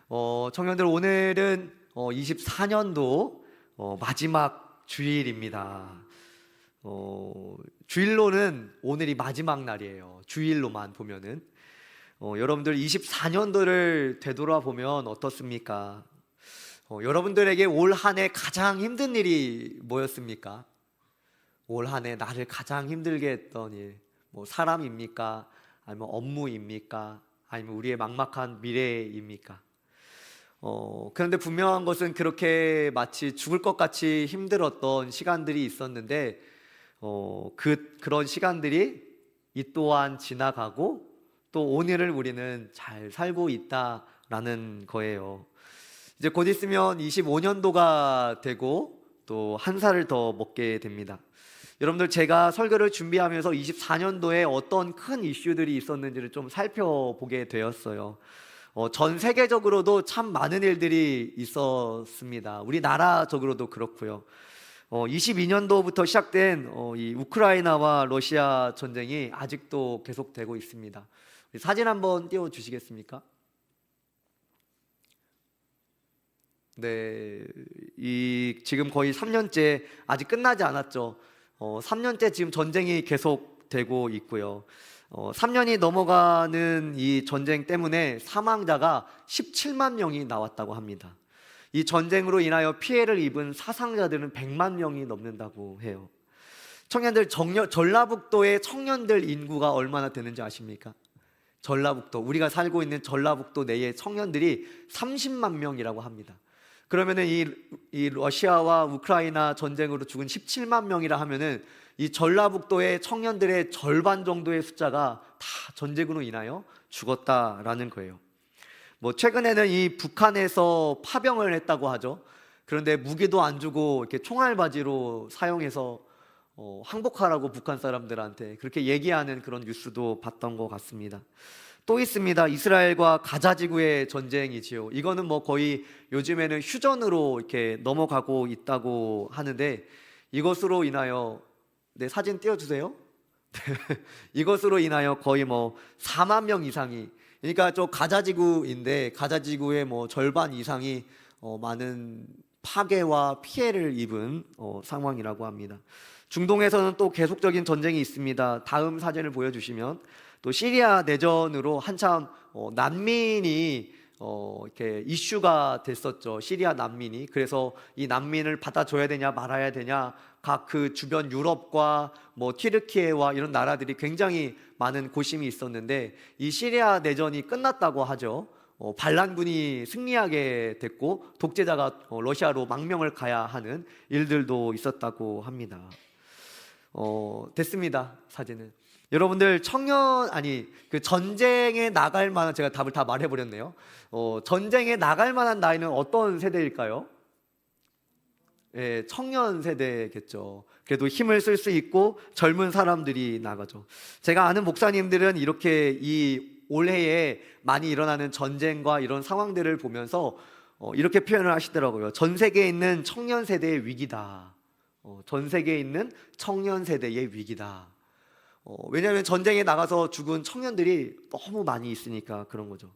청년들 오늘은 24년도 마지막 주일입니다. 주일로는 오늘이 마지막 날이에요. 주일로만 보면은 여러분들 24년도를 되돌아보면 어떻습니까? 여러분들에게 올 한 해 가장 힘든 일이 뭐였습니까? 올 한 해 나를 가장 힘들게 했던 일, 뭐 사람입니까? 아니면 업무입니까? 아니면 우리의 막막한 미래입니까? 그런데 분명한 것은 그렇게 마치 죽을 것 같이 힘들었던 시간들이 있었는데 그런 시간들이 이 또한 지나가고 또 오늘을 우리는 잘 살고 있다라는 거예요. 이제 곧 있으면 25년도가 되고 또 한 살을 더 먹게 됩니다. 여러분들, 제가 설교를 준비하면서 24년도에 어떤 큰 이슈들이 있었는지를 좀 살펴보게 되었어요. 전 세계적으로도 참 많은 일들이 있었습니다. 우리나라적으로도 그렇고요. 22년도부터 시작된 이 우크라이나와 러시아 전쟁이 아직도 계속되고 있습니다. 사진 한번 띄워주시겠습니까? 네, 지금 거의 3년째, 아직 끝나지 않았죠. 3년째 지금 전쟁이 계속되고 있고요. 3년이 넘어가는 이 전쟁 때문에 사망자가 17만 명이 나왔다고 합니다. 이 전쟁으로 인하여 피해를 입은 사상자들은 100만 명이 넘는다고 해요. 청년들, 전라북도의 청년들 인구가 얼마나 되는지 아십니까? 전라북도, 우리가 살고 있는 전라북도 내의 청년들이 30만 명이라고 합니다. 그러면은 이 러시아와 우크라이나 전쟁으로 죽은 17만 명이라 하면은 이 전라북도의 청년들의 절반 정도의 숫자가 다 전쟁으로 인하여 죽었다라는 거예요. 뭐 최근에는 이 북한에서 파병을 했다고 하죠. 그런데 무기도 안 주고 이렇게 총알바지로 사용해서 항복하라고 북한 사람들한테 그렇게 얘기하는 그런 뉴스도 봤던 것 같습니다. 또 있습니다. 이스라엘과 가자 지구의 전쟁이지요. 이거는 뭐 거의 요즘에는 휴전으로 이렇게 넘어가고 있다고 하는데, 이것으로 인하여, 네, 사진 띄워주세요. 이것으로 인하여 거의 뭐 4만 명 이상이, 그러니까 저 가자 지구인데 가자 지구의 뭐 절반 이상이 많은 파괴와 피해를 입은 상황이라고 합니다. 중동에서는 또 계속적인 전쟁이 있습니다. 다음 사진을 보여주시면, 또 시리아 내전으로 한참 난민이 이렇게 이슈가 됐었죠. 시리아 난민이. 그래서 이 난민을 받아줘야 되냐 말아야 되냐, 각 그 주변 유럽과 뭐 튀르키예와 이런 나라들이 굉장히 많은 고심이 있었는데, 이 시리아 내전이 끝났다고 하죠. 반란군이 승리하게 됐고 독재자가 러시아로 망명을 가야 하는 일들도 있었다고 합니다. 됐습니다. 사진은. 여러분들, 그 전쟁에 나갈 만한, 제가 답을 다 말해버렸네요. 전쟁에 나갈 만한 나이는 어떤 세대일까요? 예, 청년 세대겠죠. 그래도 힘을 쓸 수 있고 젊은 사람들이 나가죠. 제가 아는 목사님들은 이렇게 이 올해에 많이 일어나는 전쟁과 이런 상황들을 보면서 이렇게 표현을 하시더라고요. 전 세계에 있는 청년 세대의 위기다. 전 세계에 있는 청년 세대의 위기다. 왜냐하면 전쟁에 나가서 죽은 청년들이 너무 많이 있으니까 그런 거죠.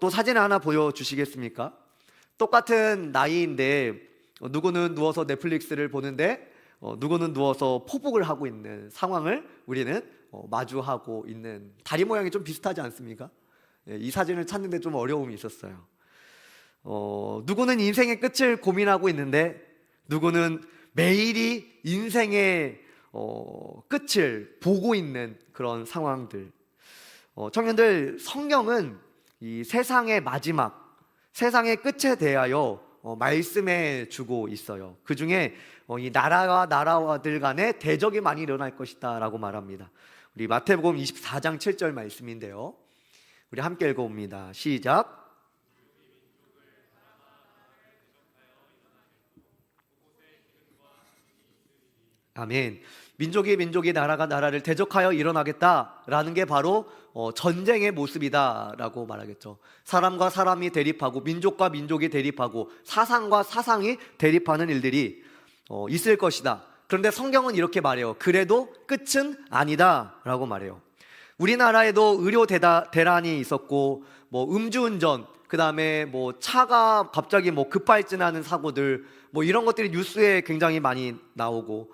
또 사진 하나 보여주시겠습니까? 똑같은 나이인데 누구는 누워서 넷플릭스를 보는데 누구는 누워서 포복을 하고 있는 상황을 우리는 마주하고 있는, 다리 모양이 좀 비슷하지 않습니까? 이 사진을 찾는데 좀 어려움이 있었어요. 누구는 인생의 끝을 고민하고 있는데 누구는 매일이 인생의 끝을 보고 있는 그런 상황들. 청년들, 성경은 이 세상의 마지막, 세상의 끝에 대하여 말씀해 주고 있어요. 그 중에 이 나라와 나라들 간에 대적이 많이 일어날 것이다 라고 말합니다. 우리 마태복음 24장 7절 말씀인데요, 우리 함께 읽어봅니다. 시작. 아멘. 민족이 나라가 나라를 대적하여 일어나겠다라는 게 바로 전쟁의 모습이다라고 말하겠죠. 사람과 사람이 대립하고 민족과 민족이 대립하고 사상과 사상이 대립하는 일들이 있을 것이다. 그런데 성경은 이렇게 말해요. 그래도 끝은 아니다라고 말해요. 우리나라에도 의료 대란이 있었고 뭐 음주운전, 그 다음에 뭐 차가 갑자기 뭐 급발진하는 사고들, 뭐 이런 것들이 뉴스에 굉장히 많이 나오고,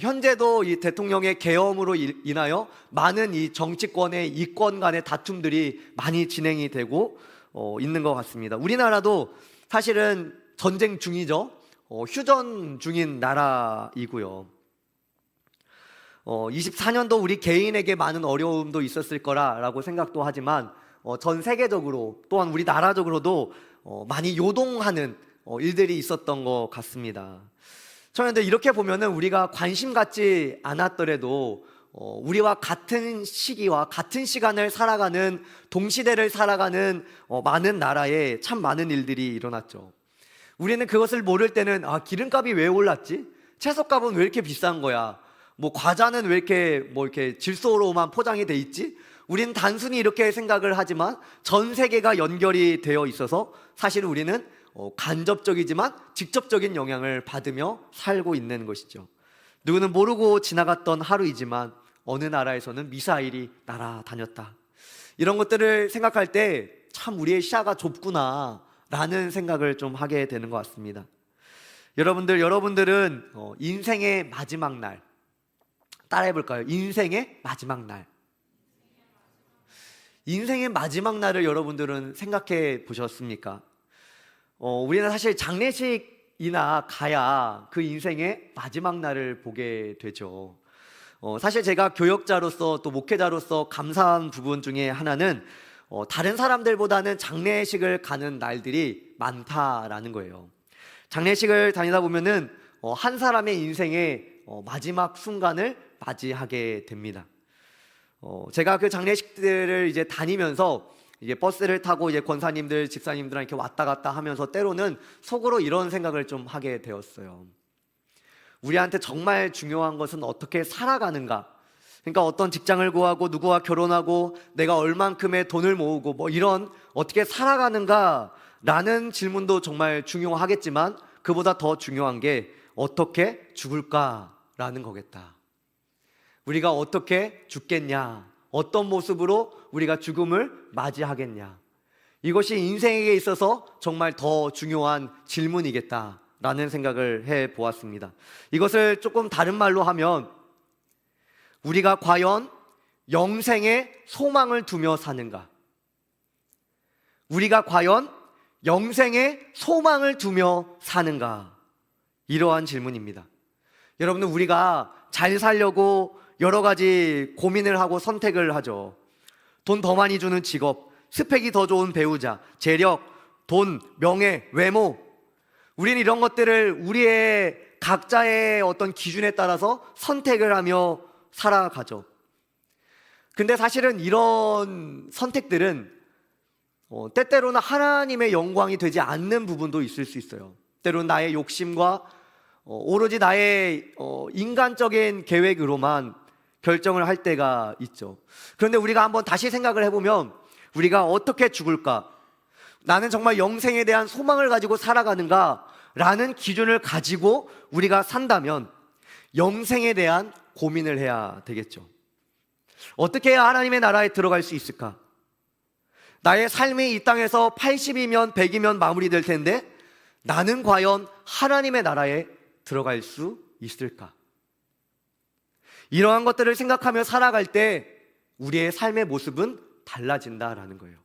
현재도 이 대통령의 계엄으로 인하여 많은 이 정치권의 이권 간의 다툼들이 많이 진행이 되고 있는 것 같습니다. 우리나라도 사실은 전쟁 중이죠. 휴전 중인 나라이고요. 24년도 우리 개인에게 많은 어려움도 있었을 거라고 생각도 하지만 전 세계적으로 또한 우리 나라적으로도 많이 요동하는 일들이 있었던 것 같습니다. 그런데 이렇게 보면은 우리가 관심 갖지 않았더라도 우리와 같은 시기와 같은 시간을 살아가는, 동시대를 살아가는 많은 나라에 참 많은 일들이 일어났죠. 우리는 그것을 모를 때는 기름값이 왜 올랐지? 채소값은 왜 이렇게 비싼 거야? 뭐 과자는 왜 이렇게 이렇게 질소로만 포장이 돼 있지? 우리는 단순히 이렇게 생각을 하지만 전 세계가 연결이 되어 있어서 사실 우리는 간접적이지만 직접적인 영향을 받으며 살고 있는 것이죠. 누구는 모르고 지나갔던 하루이지만 어느 나라에서는 미사일이 날아다녔다. 이런 것들을 생각할 때 참 우리의 시야가 좁구나 라는 생각을 좀 하게 되는 것 같습니다. 여러분들은 인생의 마지막 날, 따라해볼까요? 인생의 마지막 날. 인생의 마지막 날을 여러분들은 생각해 보셨습니까? 우리는 사실 장례식이나 가야 그 인생의 마지막 날을 보게 되죠. 사실 제가 교역자로서 또 목회자로서 감사한 부분 중에 하나는 다른 사람들보다는 장례식을 가는 날들이 많다라는 거예요. 장례식을 다니다 보면은 한 사람의 인생의 마지막 순간을 맞이하게 됩니다. 제가 그 장례식들을 이제 다니면서 이제 버스를 타고 이제 권사님들, 집사님들랑 이렇게 왔다 갔다 하면서 때로는 속으로 이런 생각을 좀 하게 되었어요. 우리한테 정말 중요한 것은 어떻게 살아가는가? 그러니까 어떤 직장을 구하고 누구와 결혼하고 내가 얼만큼의 돈을 모으고 뭐 이런 어떻게 살아가는가? 라는 질문도 정말 중요하겠지만 그보다 더 중요한 게 어떻게 죽을까라는 거겠다. 우리가 어떻게 죽겠냐? 어떤 모습으로 우리가 죽음을 맞이하겠냐? 이것이 인생에 있어서 정말 더 중요한 질문이겠다라는 생각을 해 보았습니다. 이것을 조금 다른 말로 하면 우리가 과연 영생에 소망을 두며 사는가? 우리가 과연 영생에 소망을 두며 사는가? 이러한 질문입니다. 여러분은 우리가 잘 살려고 여러 가지 고민을 하고 선택을 하죠. 돈 더 많이 주는 직업, 스펙이 더 좋은 배우자, 재력, 돈, 명예, 외모. 우리는 이런 것들을 우리의 각자의 어떤 기준에 따라서 선택을 하며 살아가죠. 근데 사실은 이런 선택들은 때때로는 하나님의 영광이 되지 않는 부분도 있을 수 있어요. 때로는 나의 욕심과 오로지 나의 인간적인 계획으로만 결정을 할 때가 있죠. 그런데 우리가 한번 다시 생각을 해보면 우리가 어떻게 죽을까? 나는 정말 영생에 대한 소망을 가지고 살아가는가? 라는 기준을 가지고 우리가 산다면 영생에 대한 고민을 해야 되겠죠. 어떻게 해야 하나님의 나라에 들어갈 수 있을까? 나의 삶이 이 땅에서 80이면 100이면 마무리될 텐데 나는 과연 하나님의 나라에 들어갈 수 있을까? 이러한 것들을 생각하며 살아갈 때 우리의 삶의 모습은 달라진다라는 거예요.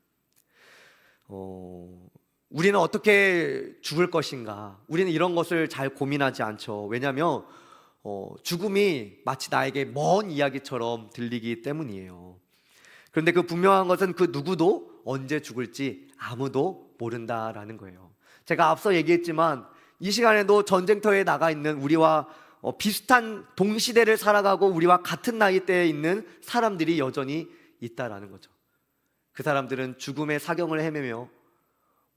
우리는 어떻게 죽을 것인가? 우리는 이런 것을 잘 고민하지 않죠. 왜냐하면 죽음이 마치 나에게 먼 이야기처럼 들리기 때문이에요. 그런데 그 분명한 것은 그 누구도 언제 죽을지 아무도 모른다라는 거예요. 제가 앞서 얘기했지만 이 시간에도 전쟁터에 나가 있는 우리와 비슷한 동시대를 살아가고 우리와 같은 나이대에 있는 사람들이 여전히 있다라는 거죠. 그 사람들은 죽음의 사경을 헤매며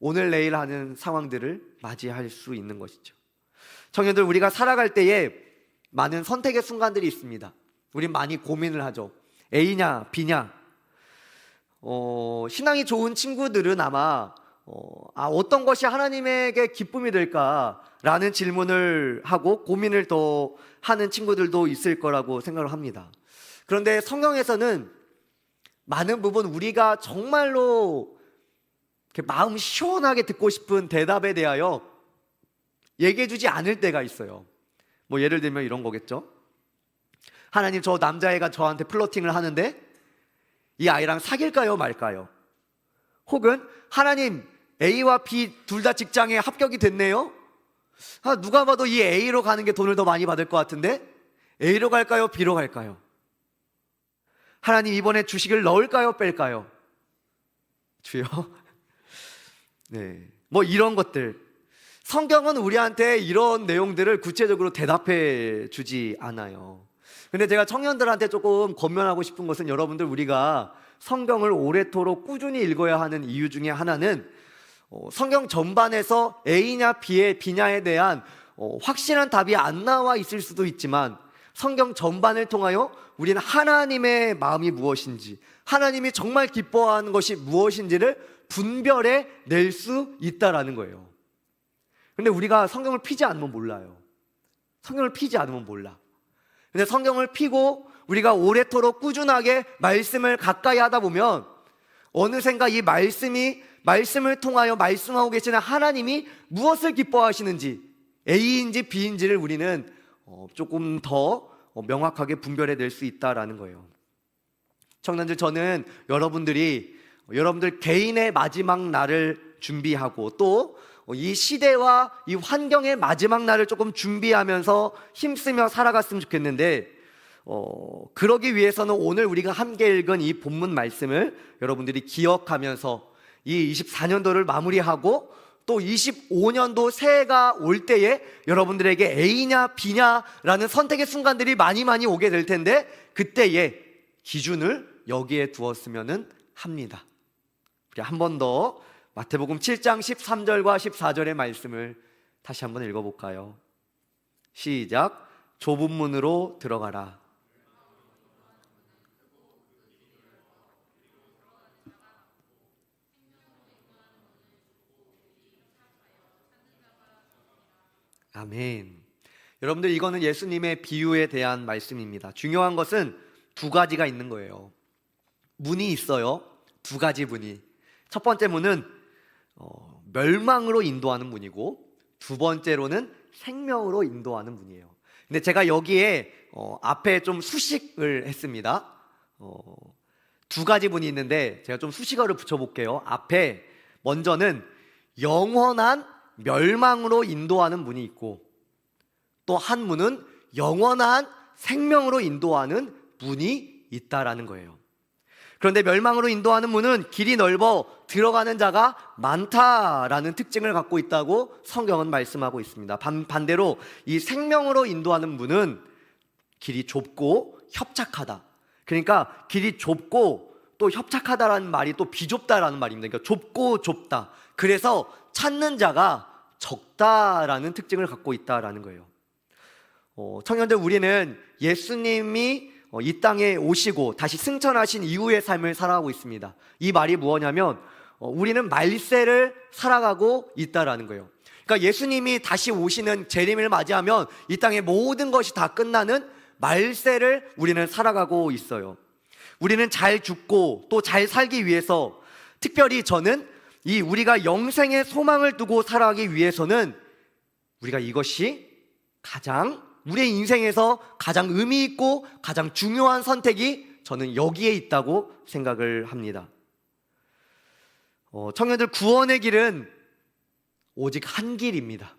오늘 내일 하는 상황들을 맞이할 수 있는 것이죠. 청년들, 우리가 살아갈 때에 많은 선택의 순간들이 있습니다. 우린 많이 고민을 하죠. A냐 B냐. 신앙이 좋은 친구들은 아마 어떤 것이 하나님에게 기쁨이 될까라는 질문을 하고 고민을 더 하는 친구들도 있을 거라고 생각을 합니다. 그런데 성경에서는 많은 부분 우리가 정말로 마음 시원하게 듣고 싶은 대답에 대하여 얘기해주지 않을 때가 있어요. 뭐 예를 들면 이런 거겠죠. 하나님, 저 남자애가 저한테 플러팅을 하는데 이 아이랑 사귈까요 말까요? 혹은 하나님, A와 B 둘 다 직장에 합격이 됐네요. 누가 봐도 이 A로 가는 게 돈을 더 많이 받을 것 같은데 A로 갈까요 B로 갈까요? 하나님, 이번에 주식을 넣을까요 뺄까요? 주여. 네, 뭐 이런 것들. 성경은 우리한테 이런 내용들을 구체적으로 대답해 주지 않아요. 근데 제가 청년들한테 조금 권면하고 싶은 것은, 여러분들, 우리가 성경을 오래도록 꾸준히 읽어야 하는 이유 중에 하나는 성경 전반에서 A냐 B냐에 대한 확실한 답이 안 나와 있을 수도 있지만, 성경 전반을 통하여 우리는 하나님의 마음이 무엇인지, 하나님이 정말 기뻐하는 것이 무엇인지를 분별해 낼 수 있다라는 거예요. 근데 우리가 성경을 피지 않으면 몰라요. 성경을 피지 않으면 몰라. 근데 성경을 피고 우리가 오래도록 꾸준하게 말씀을 가까이 하다 보면 어느샌가 이 말씀을 통하여 말씀하고 계시는 하나님이 무엇을 기뻐하시는지, A인지 B인지를 우리는 조금 더 명확하게 분별해 낼 수 있다라는 거예요. 청년들, 저는 여러분들 개인의 마지막 날을 준비하고 또 이 시대와 이 환경의 마지막 날을 조금 준비하면서 힘쓰며 살아갔으면 좋겠는데, 그러기 위해서는 오늘 우리가 함께 읽은 이 본문 말씀을 여러분들이 기억하면서 이 24년도를 마무리하고 또 25년도 새해가 올 때에 여러분들에게 A냐 B냐라는 선택의 순간들이 많이 오게 될 텐데, 그때의 기준을 여기에 두었으면 합니다. 우리 한 번 더 마태복음 7장 13절과 14절의 말씀을 다시 한번 읽어볼까요? 시작. 좁은 문으로 들어가라. 아멘. 여러분들, 이거는 예수님의 비유에 대한 말씀입니다. 중요한 것은 두 가지가 있는 거예요. 문이 있어요. 두 가지 문이. 첫 번째 문은 멸망으로 인도하는 문이고, 두 번째로는 생명으로 인도하는 문이에요. 근데 제가 여기에 앞에 좀 수식을 했습니다. 두 가지 문이 있는데 제가 좀 수식어를 붙여볼게요. 앞에 먼저는 영원한 멸망으로 인도하는 문이 있고, 또 한 문은 영원한 생명으로 인도하는 문이 있다라는 거예요. 그런데 멸망으로 인도하는 문은 길이 넓어 들어가는 자가 많다라는 특징을 갖고 있다고 성경은 말씀하고 있습니다. 반대로 이 생명으로 인도하는 문은 길이 좁고 협착하다. 그러니까 길이 좁고 또 협착하다라는 말이 또 비좁다라는 말입니다. 그러니까 좁고 좁다. 그래서 찾는 자가 적다라는 특징을 갖고 있다라는 거예요. 청년들, 우리는 예수님이 이 땅에 오시고 다시 승천하신 이후의 삶을 살아가고 있습니다. 이 말이 무엇냐면 우리는 말세를 살아가고 있다라는 거예요. 그러니까 예수님이 다시 오시는 재림을 맞이하면 이 땅의 모든 것이 다 끝나는 말세를 우리는 살아가고 있어요. 우리는 잘 죽고 또 잘 살기 위해서, 특별히 저는 우리가 영생의 소망을 두고 살아가기 위해서는 우리가 이것이 우리의 인생에서 가장 의미 있고 가장 중요한 선택이 저는 여기에 있다고 생각을 합니다. 청년들, 구원의 길은 오직 한 길입니다.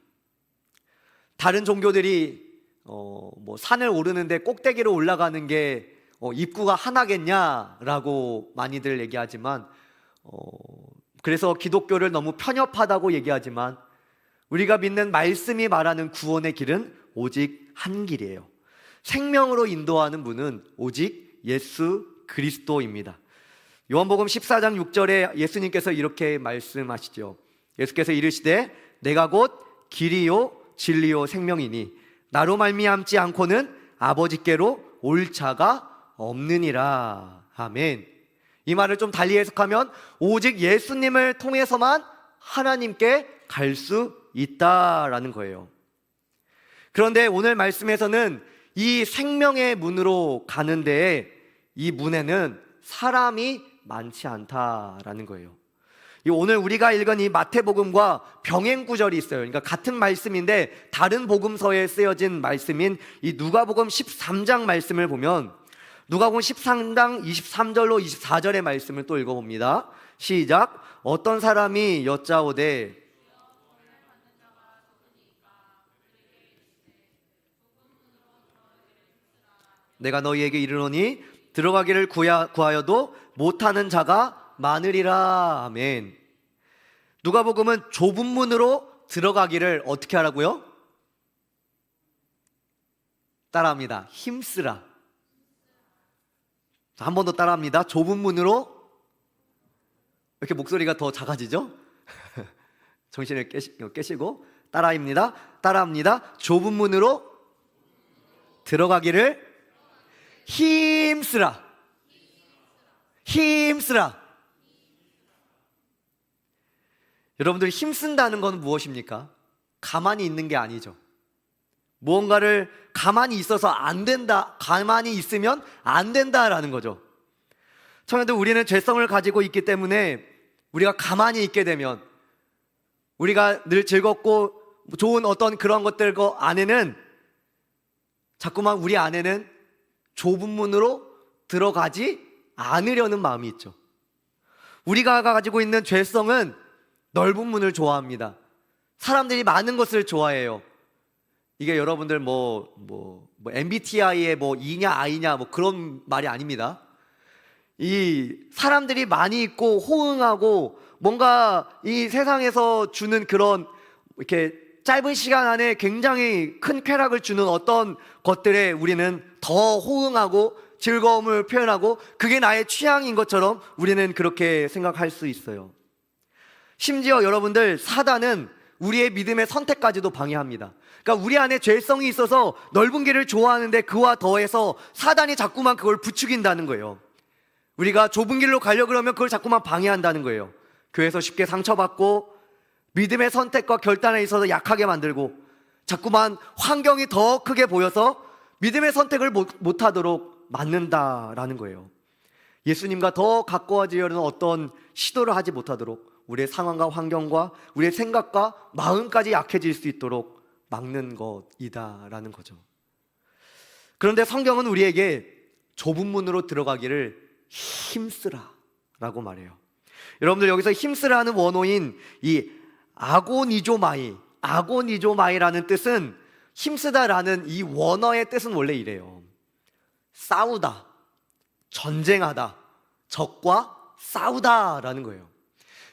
다른 종교들이 뭐 산을 오르는데 꼭대기로 올라가는 게 입구가 하나겠냐라고 많이들 얘기하지만, 그래서 기독교를 너무 편협하다고 얘기하지만, 우리가 믿는 말씀이 말하는 구원의 길은 오직 한 길이에요. 생명으로 인도하는 문은 오직 예수 그리스도입니다. 요한복음 14장 6절에 예수님께서 이렇게 말씀하시죠. 예수께서 이르시되 내가 곧 길이요 진리요 생명이니 나로 말미암지 않고는 아버지께로 올 자가 없느니라. 아멘. 이 말을 좀 달리 해석하면 오직 예수님을 통해서만 하나님께 갈 수 있다라는 거예요. 그런데 오늘 말씀에서는 이 생명의 문으로 가는 데에 이 문에는 사람이 많지 않다라는 거예요. 오늘 우리가 읽은 이 마태복음과 병행 구절이 있어요. 그러니까 같은 말씀인데 다른 복음서에 쓰여진 말씀인 이 누가복음 13장 말씀을 보면 누가복음 13장 23절로 24절의 말씀을 또 읽어봅니다. 시작. 어떤 사람이 여짜오되 내가 너희에게 이르노니 들어가기를 구하여도 못하는 자가 많으리라. 아멘. 누가복음은 좁은 문으로 들어가기를 어떻게 하라고요? 따라합니다. 힘쓰라. 한 번 더 따라합니다. 좁은 문으로. 이렇게 목소리가 더 작아지죠? 정신을 깨시고 따라합니다. 좁은 문으로 들어가기를 힘쓰라. 여러분들이 힘쓴다는 건 무엇입니까? 가만히 있는 게 아니죠. 무언가를 가만히 있어서 안 된다, 가만히 있으면 안 된다라는 거죠. 청년들, 우리는 죄성을 가지고 있기 때문에 우리가 가만히 있게 되면 우리가 늘 즐겁고 좋은 어떤 그런 것들 안에는 자꾸만 우리 안에는 좁은 문으로 들어가지 않으려는 마음이 있죠. 우리가 가지고 있는 죄성은 넓은 문을 좋아합니다. 사람들이 많은 것을 좋아해요. 이게 여러분들 MBTI의 E냐 I냐 그런 말이 아닙니다. 이 사람들이 많이 있고 호응하고 뭔가 이 세상에서 주는 그런 이렇게 짧은 시간 안에 굉장히 큰 쾌락을 주는 어떤 것들에 우리는 더 호응하고 즐거움을 표현하고 그게 나의 취향인 것처럼 우리는 그렇게 생각할 수 있어요. 심지어 여러분들, 사단은 우리의 믿음의 선택까지도 방해합니다. 그러니까 우리 안에 죄성이 있어서 넓은 길을 좋아하는데 그와 더해서 사단이 자꾸만 그걸 부추긴다는 거예요. 우리가 좁은 길로 가려고 그러면 그걸 자꾸만 방해한다는 거예요. 교회에서 쉽게 상처받고 믿음의 선택과 결단에 있어서 약하게 만들고 자꾸만 환경이 더 크게 보여서 믿음의 선택을 못하도록 만든다라는 거예요. 예수님과 더 가까워지려는 어떤 시도를 하지 못하도록 우리의 상황과 환경과 우리의 생각과 마음까지 약해질 수 있도록 막는 것이다라는 거죠. 그런데 성경은 우리에게 좁은 문으로 들어가기를 힘쓰라 라고 말해요. 여러분들, 여기서 힘쓰라는 원어인 이 아고니조마이라는 뜻은, 힘쓰다라는 이 원어의 뜻은 원래 이래요. 싸우다, 전쟁하다, 적과 싸우다라는 거예요.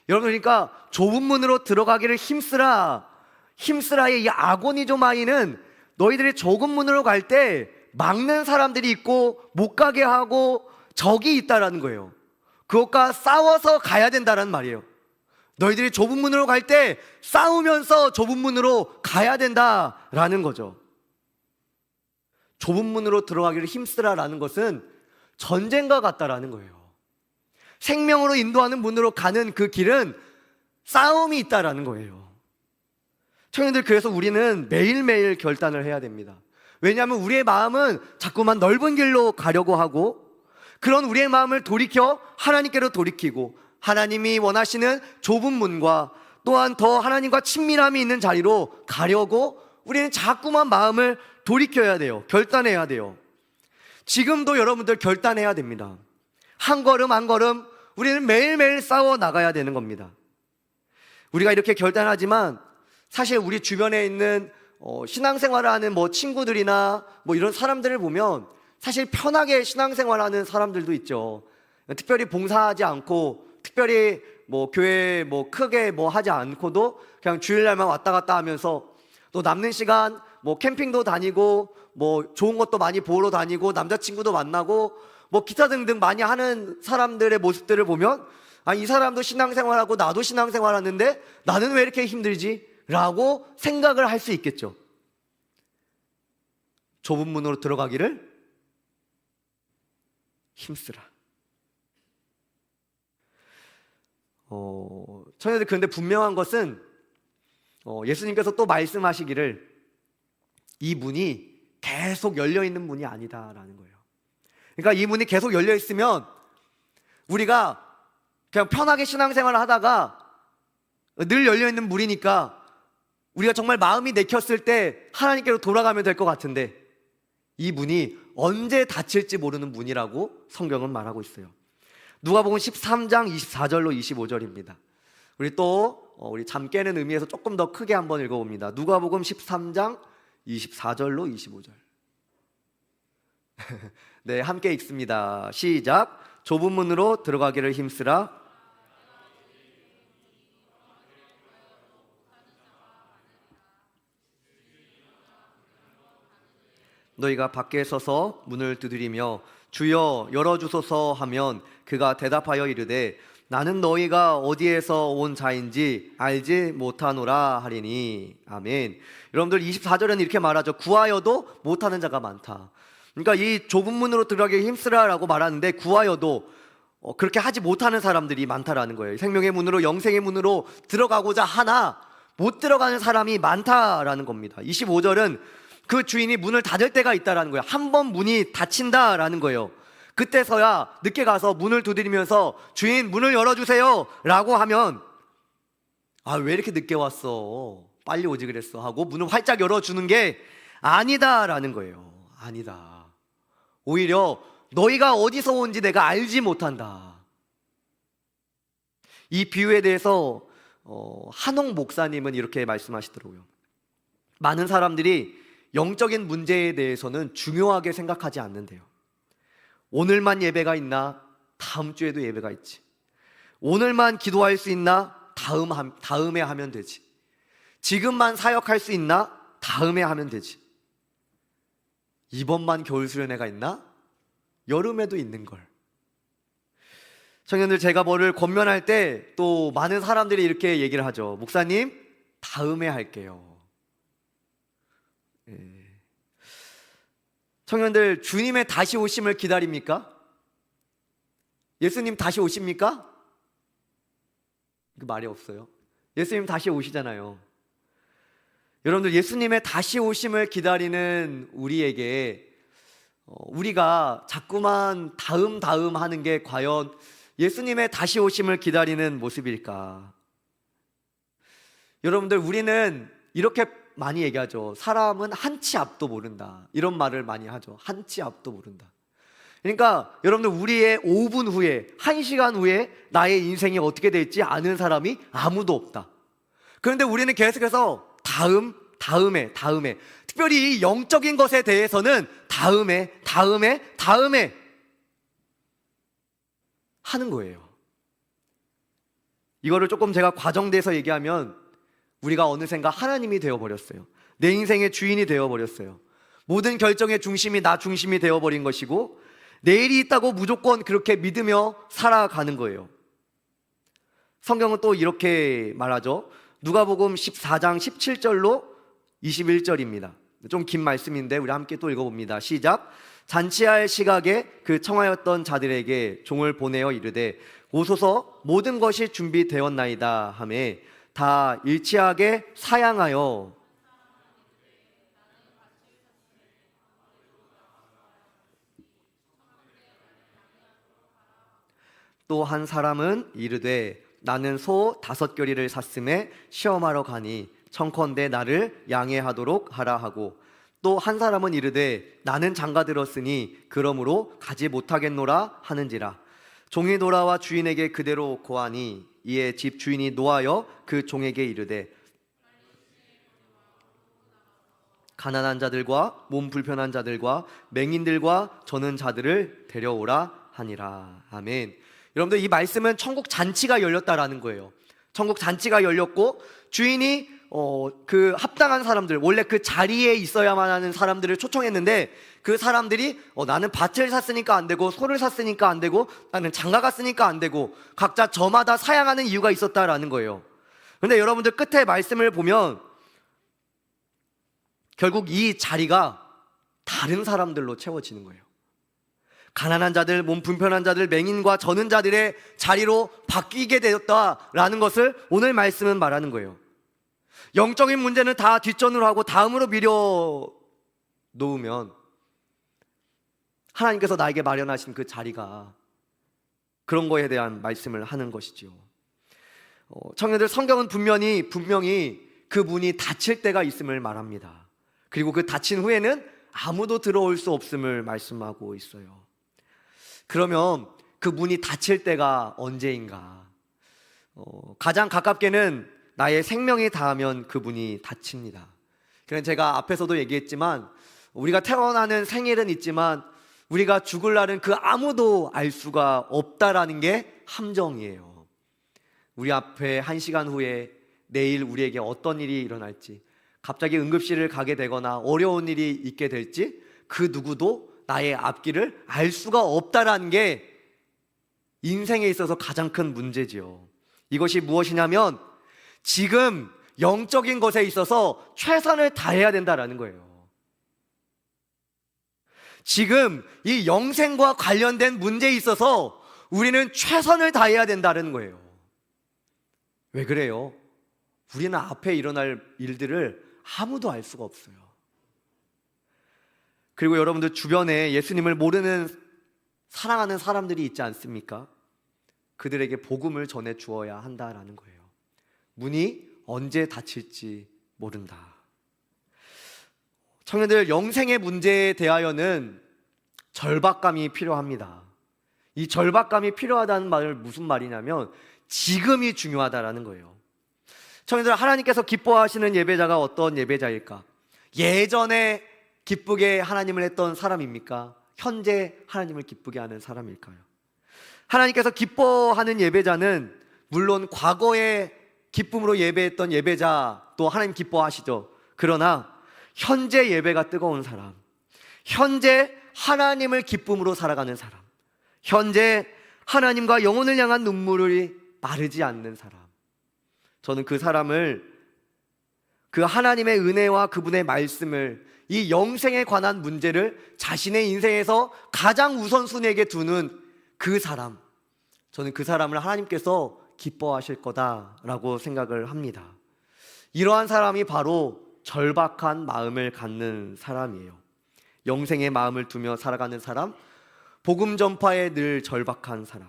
여러분, 그러니까 좁은 문으로 들어가기를 힘쓰라의 이 아고니조마이는 너희들이 좁은 문으로 갈 때 막는 사람들이 있고 못 가게 하고 적이 있다라는 거예요. 그것과 싸워서 가야 된다라는 말이에요. 너희들이 좁은 문으로 갈 때 싸우면서 좁은 문으로 가야 된다라는 거죠. 좁은 문으로 들어가기를 힘쓰라라는 것은 전쟁과 같다라는 거예요. 생명으로 인도하는 문으로 가는 그 길은 싸움이 있다라는 거예요. 청년들, 그래서 우리는 매일매일 결단을 해야 됩니다. 왜냐하면 우리의 마음은 자꾸만 넓은 길로 가려고 하고, 그런 우리의 마음을 돌이켜 하나님께로 돌이키고, 하나님이 원하시는 좁은 문과 또한 더 하나님과 친밀함이 있는 자리로 가려고 우리는 자꾸만 마음을 돌이켜야 돼요. 결단해야 돼요. 지금도 여러분들 결단해야 됩니다. 한 걸음 한 걸음 우리는 매일매일 싸워 나가야 되는 겁니다. 우리가 이렇게 결단하지만 사실 우리 주변에 있는 신앙생활을 하는 친구들이나 이런 사람들을 보면 사실 편하게 신앙생활하는 사람들도 있죠. 특별히 봉사하지 않고, 특별히 교회 크게 하지 않고도 그냥 주일날만 왔다 갔다 하면서 또 남는 시간 캠핑도 다니고 좋은 것도 많이 보러 다니고 남자친구도 만나고 기타 등등 많이 하는 사람들의 모습들을 보면, 이 사람도 신앙생활하고 나도 신앙생활하는데 나는 왜 이렇게 힘들지? 라고 생각을 할 수 있겠죠. 좁은 문으로 들어가기를 힘쓰라. 청년들, 그런데 분명한 것은 예수님께서 또 말씀하시기를 이 문이 계속 열려있는 문이 아니다라는 거예요. 그러니까 이 문이 계속 열려있으면 우리가 그냥 편하게 신앙생활을 하다가 늘 열려있는 문이니까 우리가 정말 마음이 내켰을 때 하나님께로 돌아가면 될 것 같은데 이 문이 언제 닫힐지 모르는 문이라고 성경은 말하고 있어요. 누가복음 13장 24절로 25절입니다. 우리 잠 깨는 의미에서 조금 더 크게 한번 읽어봅니다. 누가복음 13장 24절로 25절. 네, 함께 읽습니다. 시작. 좁은 문으로 들어가기를 힘쓰라. 너희가 밖에 서서 문을 두드리며 주여 열어주소서 하면 그가 대답하여 이르되 나는 너희가 어디에서 온 자인지 알지 못하노라 하리니. 아멘. 여러분들 24절에는 이렇게 말하죠. 구하여도 못하는 자가 많다. 그러니까 이 좁은 문으로 들어가기 힘쓰라라고 말하는데 구하여도 그렇게 하지 못하는 사람들이 많다라는 거예요. 생명의 문으로, 영생의 문으로 들어가고자 하나 못 들어가는 사람이 많다라는 겁니다. 25절은 그 주인이 문을 닫을 때가 있다라는 거예요. 한 번 문이 닫힌다라는 거예요. 그때서야 늦게 가서 문을 두드리면서 주인 문을 열어주세요 라고 하면 왜 이렇게 늦게 왔어, 빨리 오지 그랬어 하고 문을 활짝 열어주는 게 아니다라는 거예요. 아니다. 오히려 너희가 어디서 온지 내가 알지 못한다. 이 비유에 대해서 한옥 목사님은 이렇게 말씀하시더라고요. 많은 사람들이 영적인 문제에 대해서는 중요하게 생각하지 않는데요. 오늘만 예배가 있나? 다음 주에도 예배가 있지. 오늘만 기도할 수 있나? 다음에 하면 되지. 지금만 사역할 수 있나? 다음에 하면 되지. 이번만 겨울 수련회가 있나? 여름에도 있는 걸. 청년들, 제가 뭐를 권면할 때 또 많은 사람들이 이렇게 얘기를 하죠. 목사님, 다음에 할게요. 청년들, 주님의 다시 오심을 기다립니까? 예수님 다시 오십니까? 그 말이 없어요. 예수님 다시 오시잖아요. 여러분들, 예수님의 다시 오심을 기다리는 우리에게 우리가 자꾸만 다음 하는 게 과연 예수님의 다시 오심을 기다리는 모습일까? 여러분들, 우리는 이렇게 많이 얘기하죠. 사람은 한 치 앞도 모른다. 이런 말을 많이 하죠. 한 치 앞도 모른다. 그러니까 여러분들, 우리의 5분 후에, 1시간 후에 나의 인생이 어떻게 될지 아는 사람이 아무도 없다. 그런데 우리는 계속해서 다음에 특별히 이 영적인 것에 대해서는 다음에 하는 거예요. 이거를 조금 제가 과정돼서 얘기하면 우리가 어느샌가 하나님이 되어버렸어요. 내 인생의 주인이 되어버렸어요. 모든 결정의 중심이 나 중심이 되어버린 것이고 내일이 있다고 무조건 그렇게 믿으며 살아가는 거예요. 성경은 또 이렇게 말하죠. 누가복음 14장 17절로 21절입니다. 좀 긴 말씀인데 우리 함께 또 읽어봅니다. 시작. 잔치할 시각에 그 청하였던 자들에게 종을 보내어 이르되 오소서 모든 것이 준비되었나이다 하매 다 일치하게 사양하여 또 한 사람은 이르되 나는 소 5겨리를 샀음에 시험하러 가니 청컨대 나를 양해하도록 하라 하고 또 한 사람은 이르되 나는 장가 들었으니 그러므로 가지 못하겠노라 하는지라. 종이 돌아와 주인에게 그대로 고하니 이에 집 주인이 노하여 그 종에게 이르되 가난한 자들과 몸 불편한 자들과 맹인들과 저는 자들을 데려오라 하니라. 아멘. 여러분들, 이 말씀은 천국 잔치가 열렸다라는 거예요. 천국 잔치가 열렸고 주인이 그 합당한 사람들, 원래 그 자리에 있어야만 하는 사람들을 초청했는데 그 사람들이 나는 밭을 샀으니까 안 되고 소를 샀으니까 안 되고 나는 장가 갔으니까 안 되고 각자 저마다 사양하는 이유가 있었다라는 거예요. 그런데 여러분들, 끝에 말씀을 보면 결국 이 자리가 다른 사람들로 채워지는 거예요. 가난한 자들, 몸 불편한 자들, 맹인과 저는 자들의 자리로 바뀌게 되었다라는 것을 오늘 말씀은 말하는 거예요. 영적인 문제는 다 뒷전으로 하고 다음으로 미려 놓으면 하나님께서 나에게 마련하신 그 자리가 그런 거에 대한 말씀을 하는 것이지요. 청년들, 성경은 분명히 그 문이 닫힐 때가 있음을 말합니다. 그리고 그 닫힌 후에는 아무도 들어올 수 없음을 말씀하고 있어요. 그러면 그 문이 닫힐 때가 언제인가? 가장 가깝게는 나의 생명이 닿으면 그 문이 닫힙니다. 그래서 제가 앞에서도 얘기했지만, 우리가 태어나는 생일은 있지만 우리가 죽을 날은 그 아무도 알 수가 없다라는 게 함정이에요. 우리 앞에 1시간 후에 내일 우리에게 어떤 일이 일어날지, 갑자기 응급실을 가게 되거나 어려운 일이 있게 될지, 그 누구도 나의 앞길을 알 수가 없다라는 게 인생에 있어서 가장 큰 문제지요. 이것이 무엇이냐면, 지금 영적인 것에 있어서 최선을 다해야 된다라는 거예요. 지금 이 영생과 관련된 문제에 있어서 우리는 최선을 다해야 된다는 거예요. 왜 그래요? 우리는 앞에 일어날 일들을 아무도 알 수가 없어요. 그리고 여러분들 주변에 예수님을 모르는, 사랑하는 사람들이 있지 않습니까? 그들에게 복음을 전해 주어야 한다라는 거예요. 문이 언제 닫힐지 모른다. 청년들, 영생의 문제에 대하여는 절박감이 필요합니다. 이 절박감이 필요하다는 말은 무슨 말이냐면, 지금이 중요하다라는 거예요. 청년들, 하나님께서 기뻐하시는 예배자가 어떤 예배자일까? 예전에 기쁘게 하나님을 했던 사람입니까? 현재 하나님을 기쁘게 하는 사람일까요? 하나님께서 기뻐하는 예배자는 물론 과거에 기쁨으로 예배했던 예배자도 하나님 기뻐하시죠. 그러나 현재 예배가 뜨거운 사람, 현재 하나님을 기쁨으로 살아가는 사람, 현재 하나님과 영혼을 향한 눈물이 마르지 않는 사람, 저는 그 사람을, 그 하나님의 은혜와 그분의 말씀을, 이 영생에 관한 문제를 자신의 인생에서 가장 우선순위에게 두는 그 사람, 저는 그 사람을 하나님께서 기뻐하실 거다라고 생각을 합니다. 이러한 사람이 바로 절박한 마음을 갖는 사람이에요. 영생의 마음을 두며 살아가는 사람, 복음 전파에 늘 절박한 사람.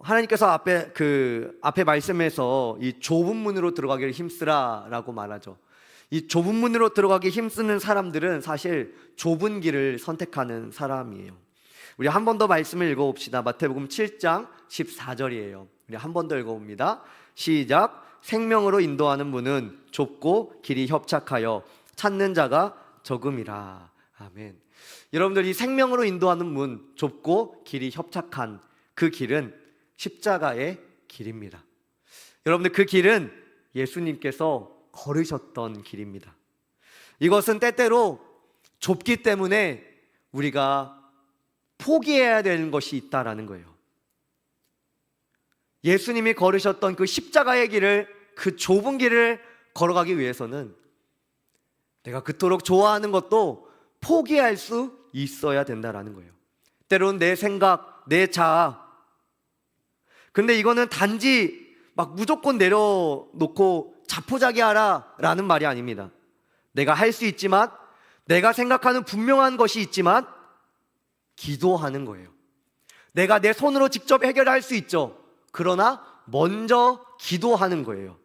하나님께서 앞에 말씀에서 이 좁은 문으로 들어가기를 힘쓰라라고 말하죠. 이 좁은 문으로 들어가기 힘쓰는 사람들은 사실 좁은 길을 선택하는 사람이에요. 우리 한 번 더 말씀을 읽어봅시다. 마태복음 7장 14절이에요. 우리 한 번 더 읽어봅니다. 시작. 생명으로 인도하는 문은 좁고 길이 협착하여 찾는 자가 적음이라. 아멘. 여러분들, 이 생명으로 인도하는 문, 좁고 길이 협착한 그 길은 십자가의 길입니다. 여러분들, 그 길은 예수님께서 걸으셨던 길입니다. 이것은 때때로 좁기 때문에 우리가 포기해야 되는 것이 있다라는 거예요. 예수님이 걸으셨던 그 십자가의 길을, 그 좁은 길을 걸어가기 위해서는 내가 그토록 좋아하는 것도 포기할 수 있어야 된다라는 거예요. 때로는 내 생각, 내 자아. 근데 이거는 단지 막 무조건 내려놓고 자포자기하라 라는 말이 아닙니다. 내가 할 수 있지만, 내가 생각하는 분명한 것이 있지만 기도하는 거예요. 내가 내 손으로 직접 해결할 수 있죠. 그러나 먼저 기도하는 거예요.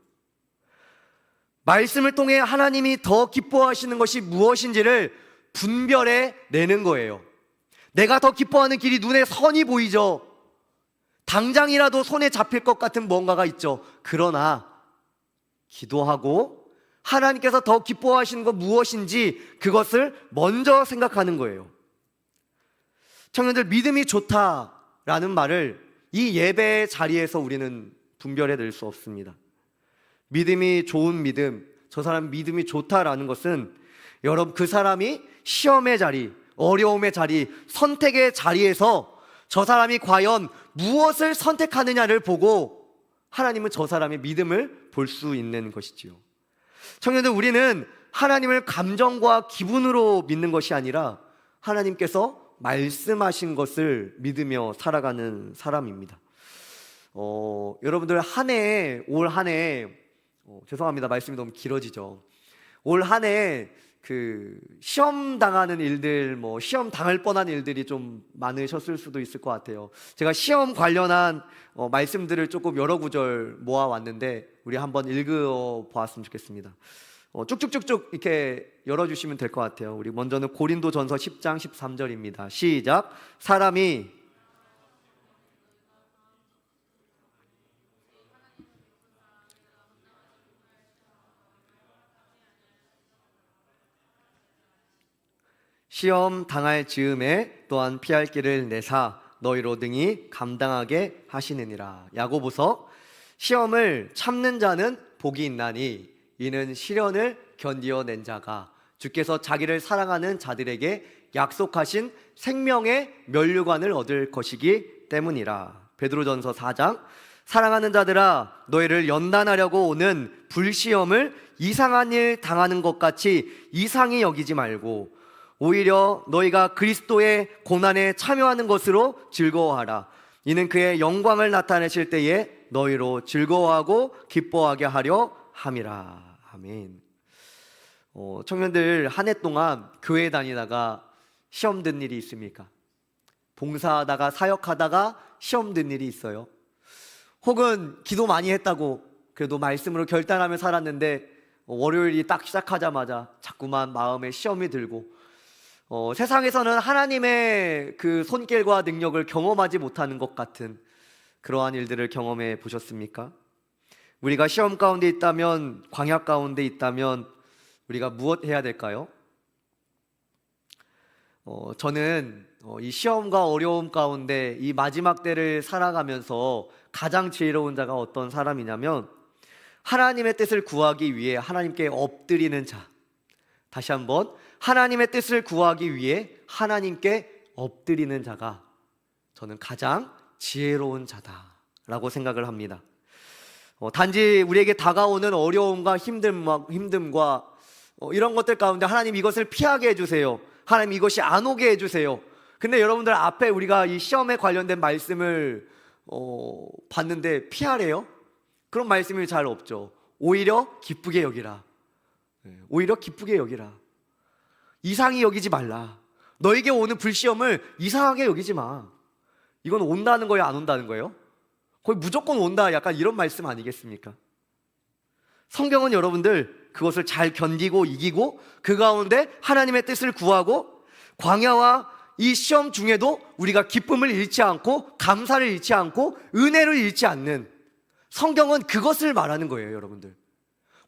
말씀을 통해 하나님이 더 기뻐하시는 것이 무엇인지를 분별해 내는 거예요. 내가 더 기뻐하는 길이 눈에 선이 보이죠. 당장이라도 손에 잡힐 것 같은 뭔가가 있죠. 그러나 기도하고 하나님께서 더 기뻐하시는 것 무엇인지 그것을 먼저 생각하는 거예요. 청년들, 믿음이 좋다라는 말을 이 예배의 자리에서 우리는 분별해 낼 수 없습니다. 믿음이 좋은 믿음, 저 사람 믿음이 좋다라는 것은 여러분, 그 사람이 시험의 자리, 어려움의 자리, 선택의 자리에서 저 사람이 과연 무엇을 선택하느냐를 보고 하나님은 저 사람의 믿음을 볼 수 있는 것이지요. 청년들, 우리는 하나님을 감정과 기분으로 믿는 것이 아니라 하나님께서 말씀하신 것을 믿으며 살아가는 사람입니다. 여러분들, 올 한 해 죄송합니다. 말씀이 너무 길어지죠. 올 한 해 시험 당하는 일들, 시험 당할 뻔한 일들이 좀 많으셨을 수도 있을 것 같아요. 제가 시험 관련한 말씀들을 조금 여러 구절 모아왔는데 우리 한번 읽어 보았으면 좋겠습니다. 쭉쭉쭉쭉 이렇게 열어주시면 될 것 같아요. 우리 먼저는 고린도전서 10장 13절입니다. 시작. 사람이 시험 당할 즈음에 또한 피할 길을 내사 너희로 등이 감당하게 하시느니라. 야고보서. 시험을 참는 자는 복이 있나니 이는 시련을 견디어낸 자가 주께서 자기를 사랑하는 자들에게 약속하신 생명의 면류관을 얻을 것이기 때문이라. 베드로전서 4장. 사랑하는 자들아 너희를 연단하려고 오는 불시험을 이상한 일 당하는 것 같이 이상히 여기지 말고 오히려 너희가 그리스도의 고난에 참여하는 것으로 즐거워하라. 이는 그의 영광을 나타내실 때에 너희로 즐거워하고 기뻐하게 하려 함이라. 아멘. 청년들 한 해 동안 교회 다니다가 시험 든 일이 있습니까? 봉사하다가 사역하다가 시험 든 일이 있어요? 혹은 기도 많이 했다고 그래도 말씀으로 결단하며 살았는데 월요일이 딱 시작하자마자 자꾸만 마음에 시험이 들고 세상에서는 하나님의 그 손길과 능력을 경험하지 못하는 것 같은 그러한 일들을 경험해 보셨습니까? 우리가 시험 가운데 있다면, 광야 가운데 있다면 우리가 무엇 해야 될까요? 저는 이 시험과 어려움 가운데 이 마지막 때를 살아가면서 가장 지혜로운 자가 어떤 사람이냐면 하나님의 뜻을 구하기 위해 하나님께 엎드리는 자. 다시 한번, 하나님의 뜻을 구하기 위해 하나님께 엎드리는 자가 저는 가장 지혜로운 자다라고 생각을 합니다. 단지 우리에게 다가오는 어려움과 힘듦과 이런 것들 가운데 하나님 이것을 피하게 해주세요, 하나님 이것이 안 오게 해주세요. 근데 여러분들 앞에 우리가 이 시험에 관련된 말씀을 봤는데 피하래요? 그런 말씀이 잘 없죠. 오히려 기쁘게 여기라. 오히려 기쁘게 여기라. 이상히 여기지 말라. 너에게 오는 불시험을 이상하게 여기지 마. 이건 온다는 거예요, 안 온다는 거예요? 거의 무조건 온다, 약간 이런 말씀 아니겠습니까? 성경은 여러분들 그것을 잘 견디고 이기고 그 가운데 하나님의 뜻을 구하고 광야와 이 시험 중에도 우리가 기쁨을 잃지 않고 감사를 잃지 않고 은혜를 잃지 않는, 성경은 그것을 말하는 거예요. 여러분들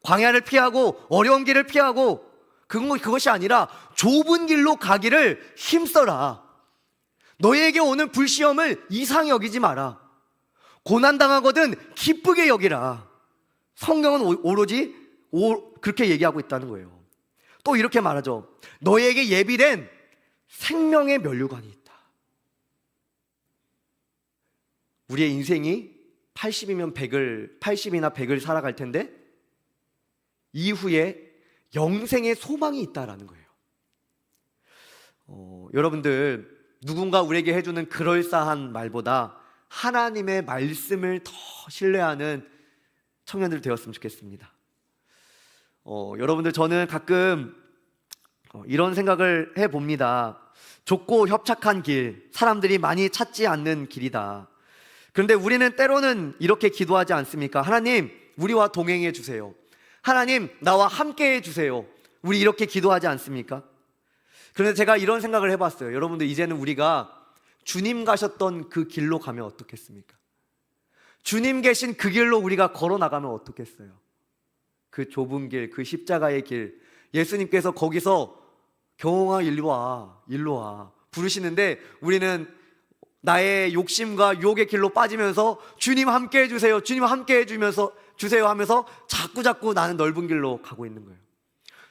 광야를 피하고 어려운 길을 피하고 그것이 아니라 좁은 길로 가기를 힘써라. 너희에게 오는 불시험을 이상히 여기지 마라. 고난당하거든 기쁘게 여기라. 성경은 오로지 그렇게 얘기하고 있다는 거예요. 또 이렇게 말하죠. 너희에게 예비된 생명의 면류관이 있다. 우리의 인생이 80이면 80이나 100을 살아갈 텐데 이후에 영생의 소망이 있다라는 거예요. 여러분들 누군가 우리에게 해주는 그럴싸한 말보다 하나님의 말씀을 더 신뢰하는 청년들 되었으면 좋겠습니다. 여러분들 저는 가끔 이런 생각을 해봅니다. 좁고 협착한 길, 사람들이 많이 찾지 않는 길이다. 그런데 우리는 때로는 이렇게 기도하지 않습니까? 하나님, 우리와 동행해 주세요. 하나님, 나와 함께 해주세요. 우리 이렇게 기도하지 않습니까? 그런데 제가 이런 생각을 해봤어요. 여러분들 이제는 우리가 주님 가셨던 그 길로 가면 어떻겠습니까? 주님 계신 그 길로 우리가 걸어 나가면 어떻겠어요? 그 좁은 길, 그 십자가의 길, 예수님께서 거기서 경홍아 일로 와 부르시는데 우리는 나의 욕심과 유혹의 길로 빠지면서 주님 함께 해주세요, 주님 함께 주세요 하면서 자꾸 나는 넓은 길로 가고 있는 거예요.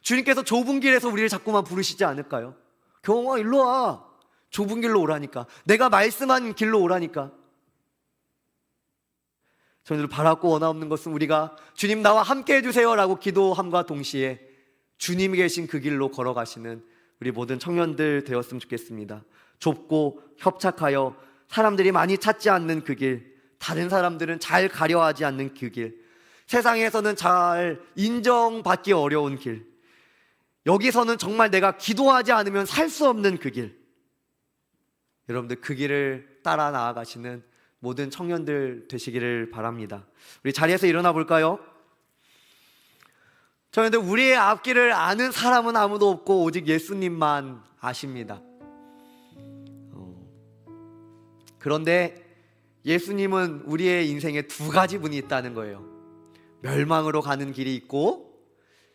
주님께서 좁은 길에서 우리를 자꾸만 부르시지 않을까요? 경홍아 일로 와, 좁은 길로 오라니까, 내가 말씀한 길로 오라니까. 저희들 바라고 원하옵는 것은 우리가 주님 나와 함께 해주세요 라고 기도함과 동시에 주님이 계신 그 길로 걸어가시는 우리 모든 청년들 되었으면 좋겠습니다. 좁고 협착하여 사람들이 많이 찾지 않는 그 길, 다른 사람들은 잘 가려하지 않는 그 길, 세상에서는 잘 인정받기 어려운 길, 여기서는 정말 내가 기도하지 않으면 살 수 없는 그 길, 여러분들 그 길을 따라 나아가시는 모든 청년들 되시기를 바랍니다. 우리 자리에서 일어나 볼까요? 청년들, 우리의 앞길을 아는 사람은 아무도 없고 오직 예수님만 아십니다. 그런데 예수님은 우리의 인생에 두 가지 분이 있다는 거예요. 멸망으로 가는 길이 있고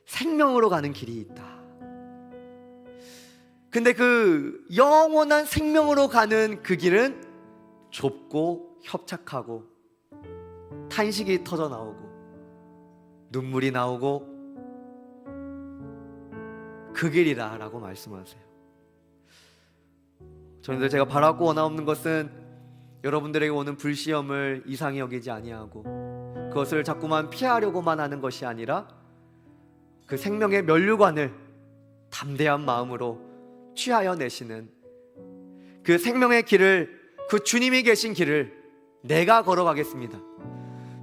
생명으로 가는 길이 있다. 근데 그 영원한 생명으로 가는 그 길은 좁고 협착하고 탄식이 터져 나오고 눈물이 나오고 그 길이다 라고 말씀하세요. 저희들, 제가 바라고 원하옵는 것은 여러분들에게 오는 불시험을 이상히 여기지 아니하고 그것을 자꾸만 피하려고만 하는 것이 아니라 그 생명의 면류관을 담대한 마음으로 취하여 내시는 그 생명의 길을, 그 주님이 계신 길을 내가 걸어가겠습니다.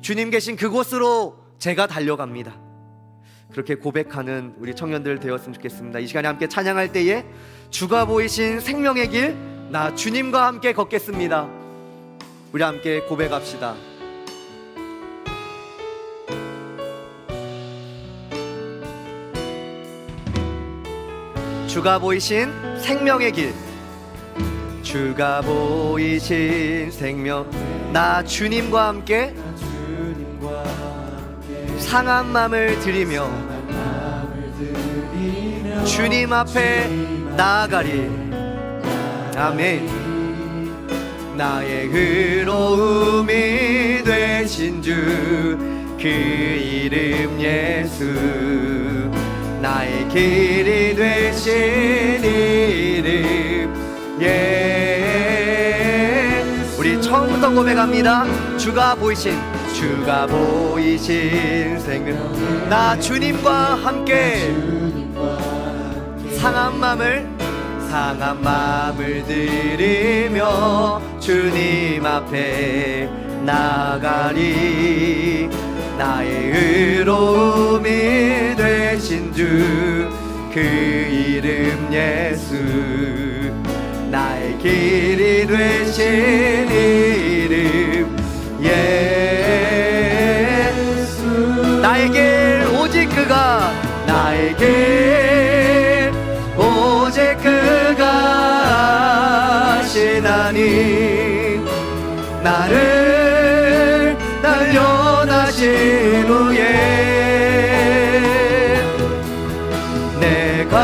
주님 계신 그곳으로 제가 달려갑니다. 그렇게 고백하는 우리 청년들 되었으면 좋겠습니다. 이 시간에 함께 찬양할 때에 주가 보이신 생명의 길, 나 주님과 함께 걷겠습니다. 우리 함께 고백합시다. 주가 보이신 생명의 길, 주가 보이신 생명, 나 주님과 함께 상한 마음을 드리며 주님 앞에 나아가리. 아멘. 나의 의로움이 되신 주, 그 이름 예수, 나의 길이 되신 이름 예수. 우리 처음부터 고백합니다. 주가 보이신 생명, 나 주님과 함께 상한 마음을 드리며 주님 앞에 나가리. 나의 의로움이 되신 주, 그 이름 예수, 나의 길이 되신 이름 예수. 나의 길 오직 그가, 나의 길 오직 그가 하시나니, 나를 단련하신 후에 내가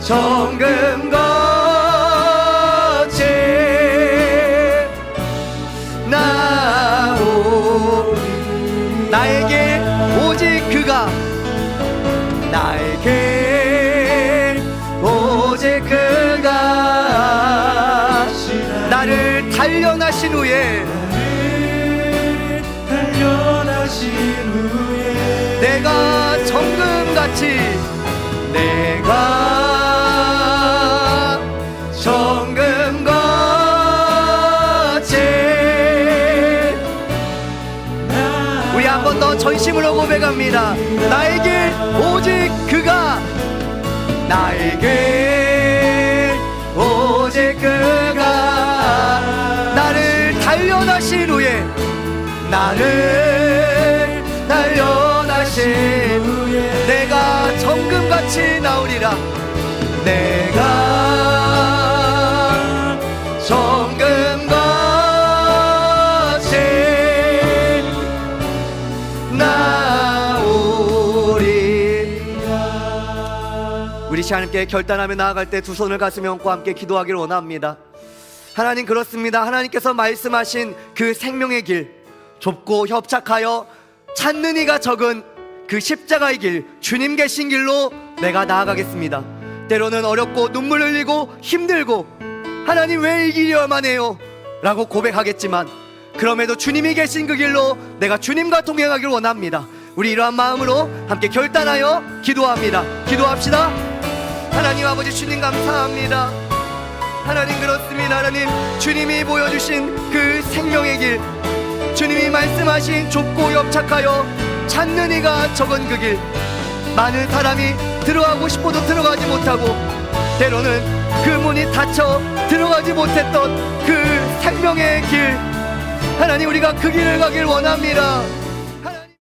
정금같이 나오리. 나의 길 오직 그가, 나의 길 오직 그가 나를 단련하신 후에 내가 정금같이 우리 한 번 더 전심으로 고백합니다. 나의 길 오직 그가, 나의 길 오직 그가 나를 단련하신 후에, 나를 단련하신 후에 내가 정금같이 나오리라. 내가 정금같이 나오리라. 우리 하나님께 결단하며 나아갈 때 두 손을 가슴에 얹고 함께 기도하기를 원합니다. 하나님, 그렇습니다. 하나님께서 말씀하신 그 생명의 길, 좁고 협착하여 찾는 이가 적은 그 십자가의 길, 주님 계신 길로 내가 나아가겠습니다. 때로는 어렵고 눈물 흘리고 힘들고 하나님 왜 이 길이어야만 해요? 라고 고백하겠지만 그럼에도 주님이 계신 그 길로 내가 주님과 동행하길 원합니다. 우리 이러한 마음으로 함께 결단하여 기도합니다. 기도합시다. 하나님 아버지, 주님 감사합니다. 하나님, 그렇습니다. 하나님, 주님이 보여주신 그 생명의 길, 주님이 말씀하신 좁고 협착하여 찾는 이가 적은 그 길, 많은 사람이 들어가고 싶어도 들어가지 못하고, 때로는 그 문이 닫혀 들어가지 못했던 그 생명의 길, 하나님, 우리가 그 길을 가길 원합니다.